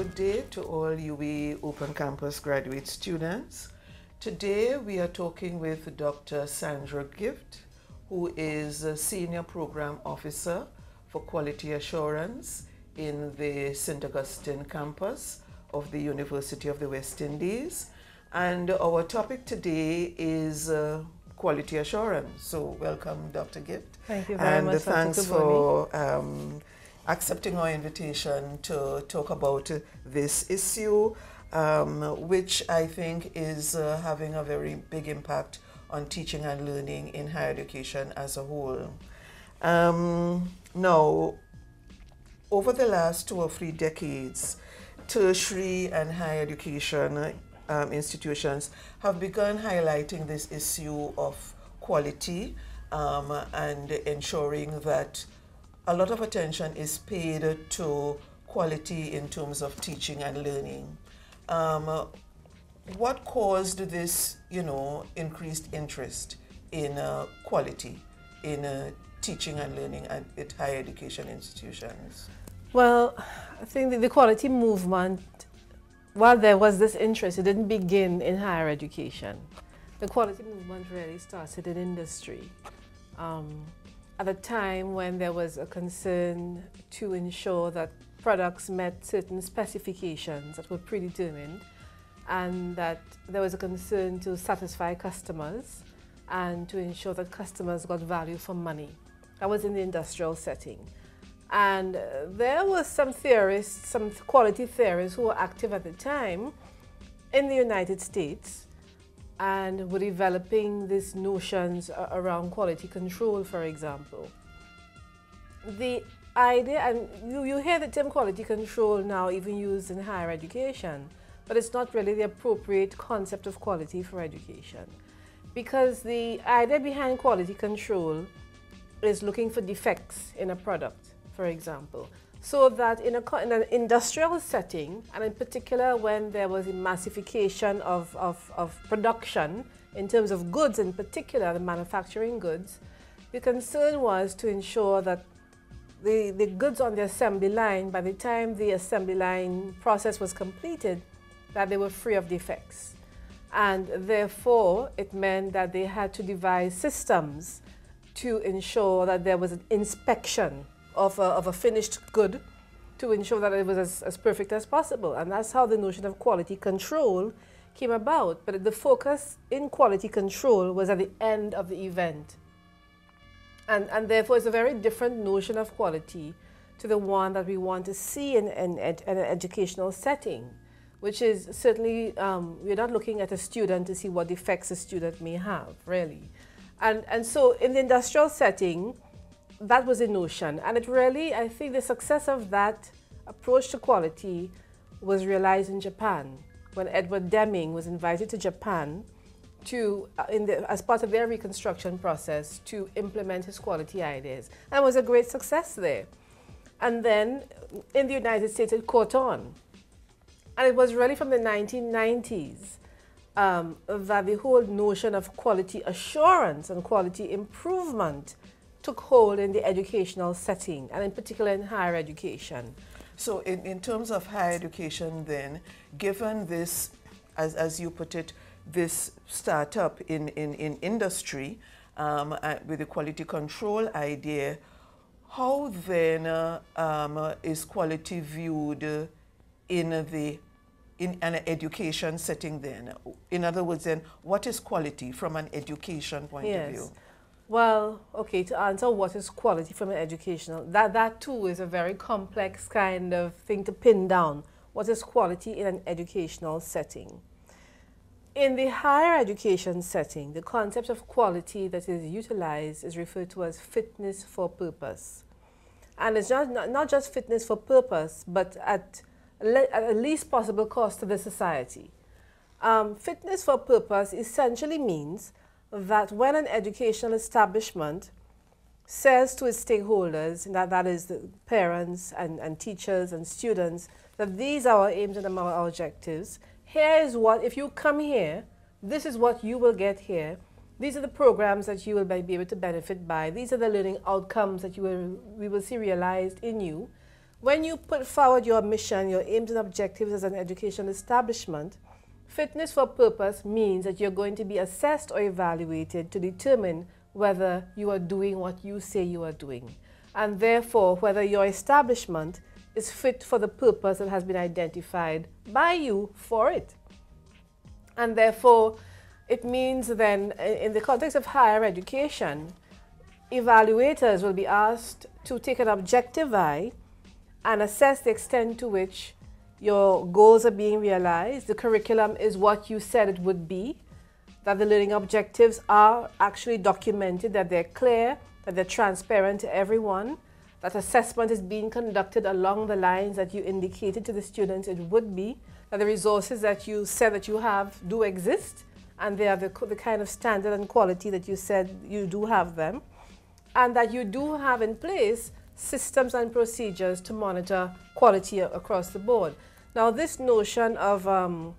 good day to all UWE Open Campus graduate students. Today we are talking with Dr. Sandra Gift, who is a Senior Program Officer for Quality Assurance in the St. Augustine campus of the University of the West Indies. And our topic today is quality assurance. So welcome, Dr. Gift. Thank you very much. And thanks for accepting our invitation to talk about this issue, which I think is having a very big impact on teaching and learning in higher education as a whole. Now, over the last 2 or 3 decades, tertiary and higher education institutions have begun highlighting this issue of quality and ensuring that a lot of attention is paid to quality in terms of teaching and learning. What caused this, increased interest in quality in teaching and learning at higher education institutions? Well, I think the quality movement, while there was this interest, it didn't begin in higher education. The quality movement really started in industry. At a time when there was a concern to ensure that products met certain specifications that were predetermined, and that there was a concern to satisfy customers and to ensure that customers got value for money. That was in the industrial setting. And there were some theorists, some quality theorists who were active at the time in the United States and were developing these notions around quality control, for example. The idea, and you hear the term quality control now even used in higher education, but it's not really the appropriate concept of quality for education. Because the idea behind quality control is looking for defects in a product, for example, so that in an industrial setting, and in particular when there was a massification of production in terms of goods, in particular the manufacturing goods, the concern was to ensure that the goods on the assembly line, by the time the assembly line process was completed, that they were free of defects. And therefore, it meant that they had to devise systems to ensure that there was an inspection of a finished good to ensure that it was as perfect as possible. And that's how the notion of quality control came about. But the focus in quality control was at the end of the event. And therefore, it's a very different notion of quality to the one that we want to see in an educational setting, which is certainly, we're not looking at a student to see what defects a student may have, really. And so in the industrial setting, that was a notion. And it really, I think the success of that approach to quality was realized in Japan, when Edward Deming was invited to Japan to, as part of their reconstruction process, to implement his quality ideas. And it was a great success there. And then in the United States, it caught on. And it was really from the 1990s that the whole notion of quality assurance and quality improvement took hold in the educational setting, and in particular in higher education. So in terms of higher education then, given this, as you put it, this startup in industry with the quality control idea, how then is quality viewed in an education setting then? In other words then, what is quality from an education point of view? Well, okay, to answer what is quality from an educational, that too is a very complex kind of thing to pin down. What is quality in an educational setting? In the higher education setting, the concept of quality that is utilized is referred to as fitness for purpose. And it's not just fitness for purpose, but at least possible cost to the society. Fitness for purpose essentially means that when an educational establishment says to its stakeholders, and that is the parents and teachers and students, that these are our aims and our objectives, here is what, if you come here, this is what you will get here, these are the programs that you will be able to benefit by, these are the learning outcomes that we will see realized in you, when you put forward your mission, your aims and objectives as an educational establishment, fitness for purpose means that you're going to be assessed or evaluated to determine whether you are doing what you say you are doing, and therefore whether your establishment is fit for the purpose that has been identified by you for it. And therefore, it means then, in the context of higher education, evaluators will be asked to take an objective eye and assess the extent to which your goals are being realized, the curriculum is what you said it would be, that the learning objectives are actually documented, that they're clear, that they're transparent to everyone, that assessment is being conducted along the lines that you indicated to the students it would be, that the resources that you said that you have do exist, and they are the kind of standard and quality that you said you do have them, and that you do have in place systems and procedures to monitor quality across the board. Now, this notion of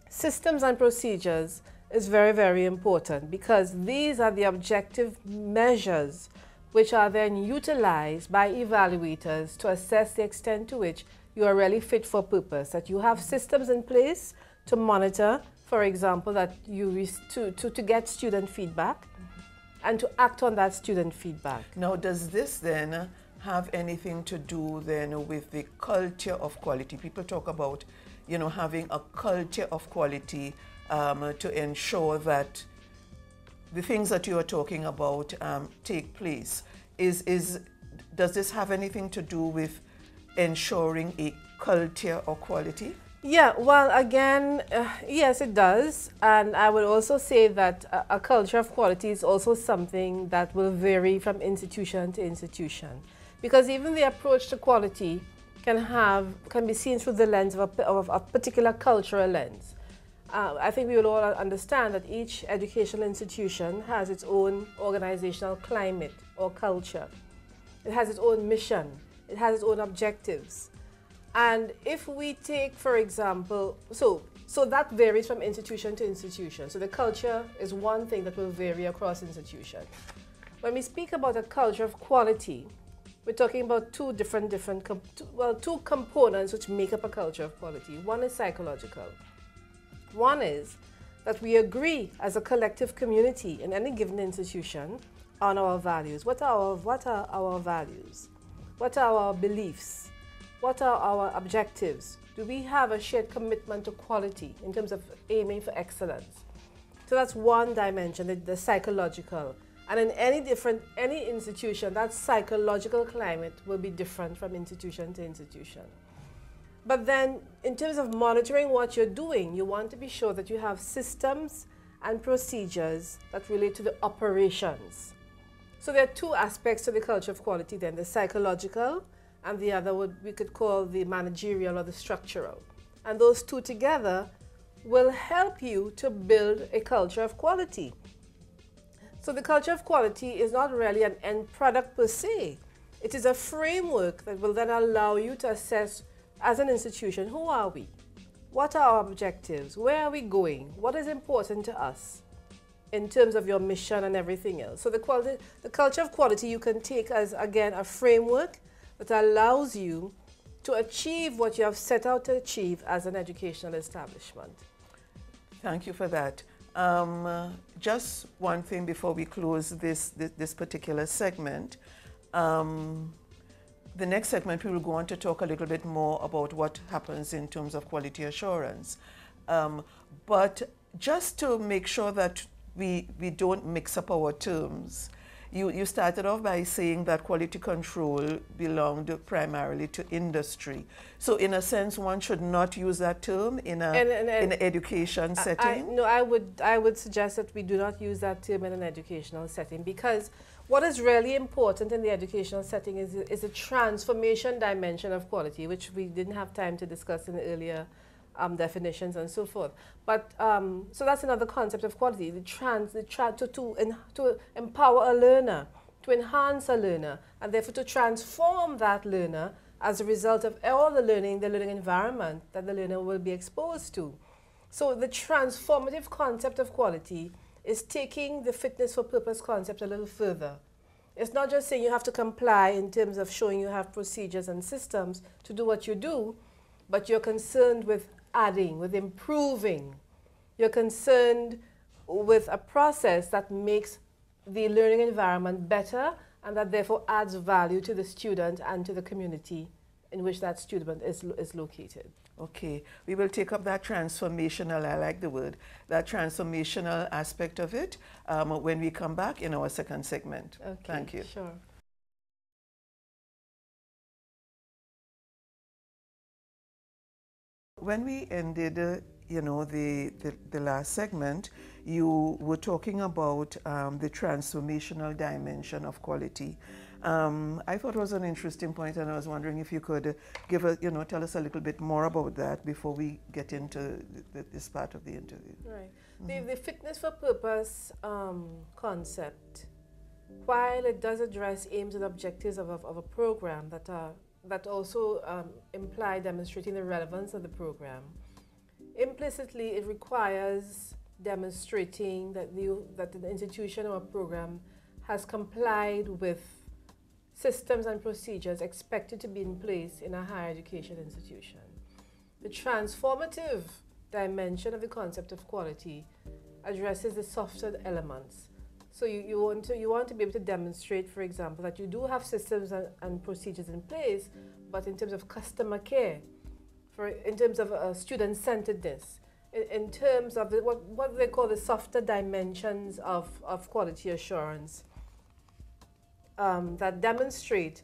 systems and procedures is very, very important, because these are the objective measures which are then utilized by evaluators to assess the extent to which you are really fit for purpose, that you have systems in place to monitor, for example, that you to get student feedback and to act on that student feedback. Now, does this then have anything to do then with the culture of quality? People talk about, you know, having a culture of quality to ensure that the things that you are talking about take place. Does this have anything to do with ensuring a culture of quality? Yeah, well, again, yes, it does. And I would also say that a culture of quality is also something that will vary from institution to institution. Because even the approach to quality can be seen through the lens of a particular cultural lens. I think we will all understand that each educational institution has its own organizational climate or culture. It has its own mission. It has its own objectives. And if we take, for example, so that varies from institution to institution. So the culture is one thing that will vary across institutions. When we speak about a culture of quality, we're talking about two components which make up a culture of quality. One is psychological. One is that we agree as a collective community in any given institution on our values. What are our values? What are our beliefs? What are our objectives? Do we have a shared commitment to quality in terms of aiming for excellence? So that's one dimension, the psychological. And in any institution, that psychological climate will be different from institution to institution. But then, in terms of monitoring what you're doing, you want to be sure that you have systems and procedures that relate to the operations. So there are two aspects to the culture of quality then, the psychological, and the other we could call the managerial or the structural. And those two together will help you to build a culture of quality. So the culture of quality is not really an end product per se. It is a framework that will then allow you to assess, as an institution, who are we? What are our objectives? Where are we going? What is important to us in terms of your mission and everything else? So the culture of quality you can take as, again, a framework that allows you to achieve what you have set out to achieve as an educational establishment. Thank you for that. Just one thing before we close this particular segment. The next segment, we will go on to talk a little bit more about what happens in terms of quality assurance. But just to make sure that we don't mix up our terms, you started off by saying that quality control belonged primarily to industry. So in a sense, one should not use that term in an education setting? No, I would suggest that we do not use that term in an educational setting, because what is really important in the educational setting is a transformation dimension of quality, which we didn't have time to discuss in the earlier definitions and so forth. But so that's another concept of quality, to empower a learner, to enhance a learner, and therefore to transform that learner as a result of all the learning environment that the learner will be exposed to. So the transformative concept of quality is taking the fitness for purpose concept a little further It's not just saying you have to comply in terms of showing you have procedures and systems to do what you do, but you're concerned with adding, with improving. You're concerned with a process that makes the learning environment better and that therefore adds value to the student and to the community in which that student is located. Okay, we will take up that transformational, I like the word, that transformational aspect of it when we come back in our second segment. Okay, Thank you. Sure. When we ended, you know, the last segment, you were talking about the transformational dimension of quality. I thought it was an interesting point, and I was wondering if you could give a, you know, tell us a little bit more about that before we get into this part of the interview. Right. The fitness for purpose concept, while it does address aims and objectives of a program that also imply demonstrating the relevance of the program, implicitly it requires demonstrating that the institution or program has complied with systems and procedures expected to be in place in a higher education institution. The transformative dimension of the concept of quality addresses the softer elements. So you want to be able to demonstrate, for example, that you do have systems and procedures in place, but in terms of customer care, in terms of student-centeredness, in terms of what they call the softer dimensions of quality assurance, that demonstrate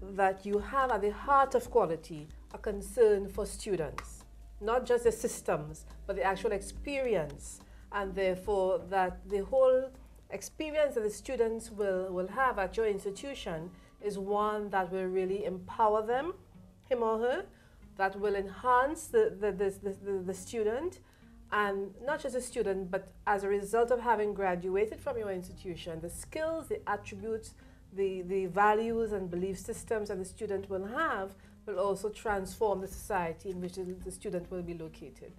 that you have at the heart of quality a concern for students, not just the systems, but the actual experience, and therefore that the whole experience that the students will have at your institution is one that will really empower them, him or her, that will enhance the student, and not just the student, but as a result of having graduated from your institution, the skills, the attributes, the values and belief systems that the student will have will also transform the society in which the student will be located.